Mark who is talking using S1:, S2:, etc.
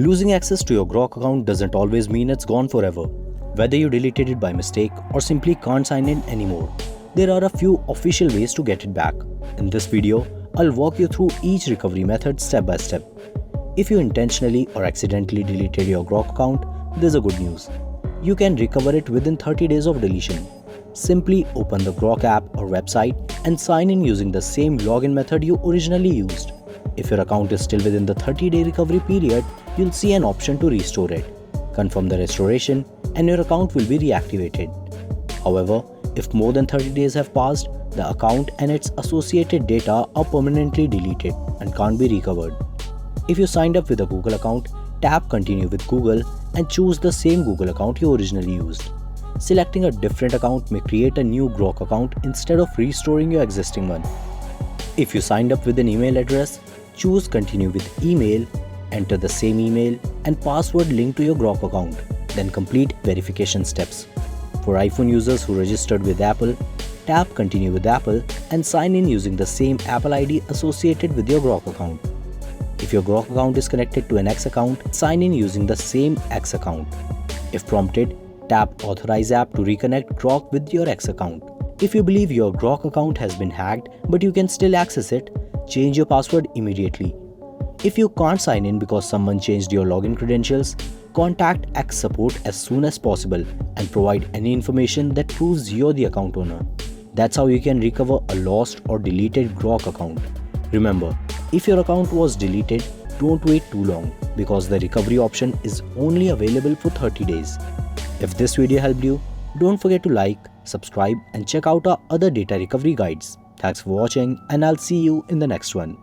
S1: Losing access to your Grok account doesn't always mean it's gone forever. Whether you deleted it by mistake or simply can't sign in anymore, there are a few official ways to get it back. In this video, I'll walk you through each recovery method step by step. If you intentionally or accidentally deleted your Grok account, there's a good news. You can recover it within 30 days of deletion. Simply open the Grok app or website and sign in using the same login method you originally used. If your account is still within the 30-day recovery period, you'll see an option to restore it. Confirm the restoration and your account will be reactivated. However, if more than 30 days have passed, the account and its associated data are permanently deleted and can't be recovered. If you signed up with a Google account, tap Continue with Google and choose the same Google account you originally used. Selecting a different account may create a new Grok account instead of restoring your existing one. If you signed up with an email address, choose Continue with Email, enter the same email and password linked to your Grok account, then complete verification steps. For iPhone users who registered with Apple, tap Continue with Apple and sign in using the same Apple ID associated with your Grok account. If your Grok account is connected to an X account, sign in using the same X account. If prompted, tap Authorize app to reconnect Grok with your X account. If you believe your Grok account has been hacked but you can still access it, change your password immediately. If you can't sign in because someone changed your login credentials, contact X support as soon as possible and provide any information that proves you're the account owner. That's how you can recover a lost or deleted Grok account. Remember, if your account was deleted, don't wait too long because the recovery option is only available for 30 days. If this video helped you, don't forget to like, subscribe and check out our other data recovery guides. Thanks for watching and I'll see you in the next one.